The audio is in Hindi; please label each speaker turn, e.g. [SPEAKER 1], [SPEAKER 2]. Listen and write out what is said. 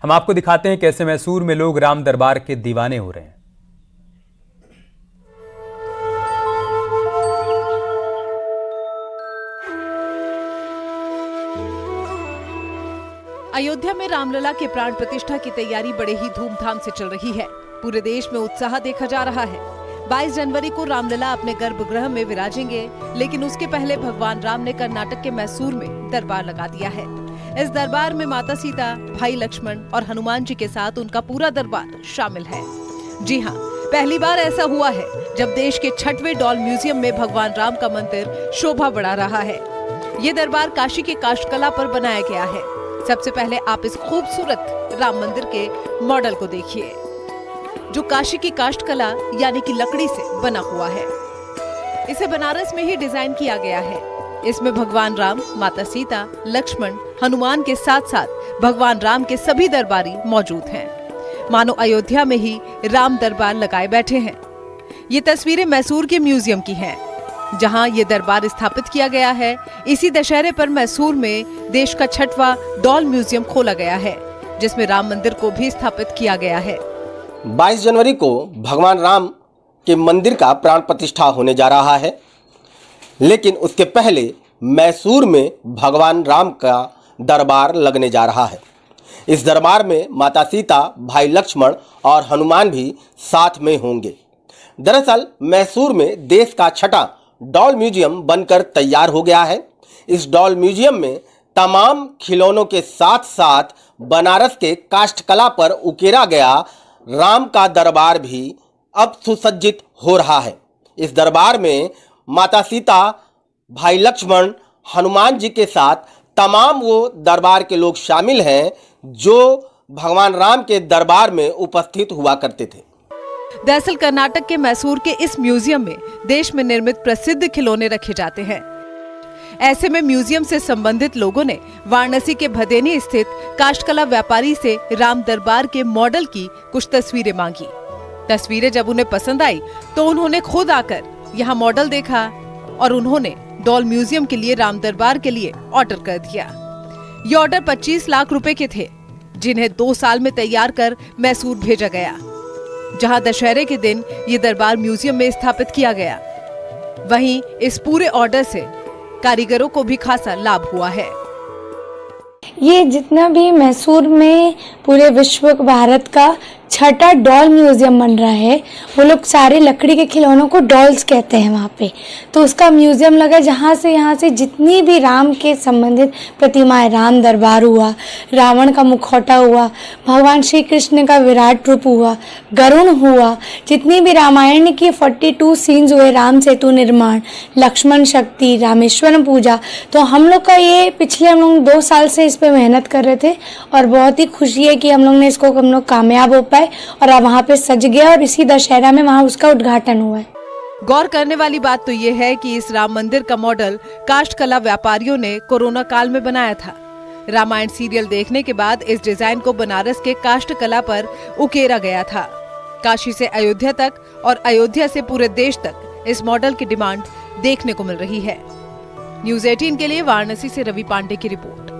[SPEAKER 1] हम आपको दिखाते हैं कैसे मैसूर में लोग राम दरबार के दीवाने हो रहे हैं।
[SPEAKER 2] अयोध्या में रामलला के प्राण प्रतिष्ठा की तैयारी बड़े ही धूमधाम से चल रही है। पूरे देश में उत्साह देखा जा रहा है। 22 जनवरी को रामलला अपने गर्भगृह में विराजेंगे, लेकिन उसके पहले भगवान राम ने कर्नाटक के मैसूर में दरबार लगा दिया है। इस दरबार में माता सीता, भाई लक्ष्मण और हनुमान जी के साथ उनका पूरा दरबार शामिल है। जी हाँ, पहली बार ऐसा हुआ है जब देश के 6वें डॉल म्यूजियम में भगवान राम का मंदिर शोभा बढ़ा रहा है। ये दरबार काशी के काष्ठकला पर बनाया गया है। सबसे पहले आप इस खूबसूरत राम मंदिर के मॉडल को देखिए, जो काशी की काष्ठकला यानी कि लकड़ी से बना हुआ है। इसे बनारस में ही डिजाइन किया गया है। इसमें भगवान राम, माता सीता, लक्ष्मण, हनुमान के साथ साथ भगवान राम के सभी दरबारी मौजूद हैं। मानो अयोध्या में ही राम दरबार लगाए बैठे हैं। ये तस्वीरें मैसूर के म्यूजियम की हैं, जहां ये दरबार स्थापित किया गया है। इसी दशहरे पर मैसूर में देश का 6वां डॉल म्यूजियम खोला गया है, जिसमें राम मंदिर को भी स्थापित किया गया है।
[SPEAKER 3] 22 जनवरी को भगवान राम के मंदिर का प्राण प्रतिष्ठा होने जा रहा है, लेकिन उसके पहले मैसूर में भगवान राम का दरबार लगने जा रहा है। इस दरबार में माता सीता, भाई लक्ष्मण और हनुमान भी साथ में होंगे। दरअसल मैसूर में देश का 6वां डॉल म्यूजियम बनकर तैयार हो गया है। इस डॉल म्यूजियम में तमाम खिलौनों के साथ साथ बनारस के काष्ठकला पर उकेरा गया राम का दरबार भी अब सुसज्जित हो रहा है। इस दरबार में माता सीता, भाई लक्ष्मण, हनुमान जी के साथ तमाम वो दरबार के लोग शामिल हैं जो भगवान राम के दरबार में उपस्थित हुआ करते थे।
[SPEAKER 2] दरअसल कर्नाटक के मैसूर के इस म्यूजियम में देश में निर्मित प्रसिद्ध खिलौने रखे जाते हैं। ऐसे में म्यूजियम से संबंधित लोगों ने वाराणसी के भदेनी स्थित काष्ठकला व्यापारी से राम दरबार के मॉडल की कुछ तस्वीरें मांगी। तस्वीरें जब उन्हें पसंद आई तो उन्होंने खुद आकर यहाँ मॉडल देखा और उन्होंने डॉल म्यूजियम के लिए राम दरबार के लिए ऑर्डर कर दिया। ये ऑर्डर 25 लाख रुपए के थे, जिन्हें 2 साल में तैयार कर मैसूर भेजा गया, जहां दशहरे के दिन ये दरबार म्यूजियम में स्थापित किया गया। वहीं इस पूरे ऑर्डर से कारीगरों को भी खासा लाभ हुआ है।
[SPEAKER 4] ये जितना भी मैसूर में पूरे विश्व भारत का 6वां डॉल म्यूजियम बन रहा है, वो लोग सारे लकड़ी के खिलौनों को डॉल्स कहते हैं वहाँ पे। तो उसका म्यूजियम लगा, यहाँ से जितनी भी राम के संबंधित प्रतिमाएं, राम दरबार हुआ, रावण का मुखौटा हुआ, भगवान श्री कृष्ण का विराट रूप हुआ, गरुण हुआ, जितनी भी रामायण की 42 सीन्स हुए, राम सेतु निर्माण, लक्ष्मण शक्ति, रामेश्वरम पूजा। तो हम लोग का ये पिछले हम लोग 2 साल से इस पे मेहनत कर रहे थे और बहुत ही खुशी है कि हम लोग कामयाब हो पाए और अब वहाँ पे सज गया और इसी दशहरा में वहाँ उसका उद्घाटन हुआ है।
[SPEAKER 2] गौर करने वाली बात तो ये है कि इस राम मंदिर का मॉडल काष्ठकला व्यापारियों ने कोरोना काल में बनाया था। रामायण सीरियल देखने के बाद इस डिजाइन को बनारस के काष्ठकला पर उकेरा गया था। काशी से अयोध्या तक और अयोध्या से पूरे देश तक इस मॉडल की डिमांड देखने को मिल रही है। न्यूज़ 18 के लिए वाराणसी से रवि पांडे की रिपोर्ट।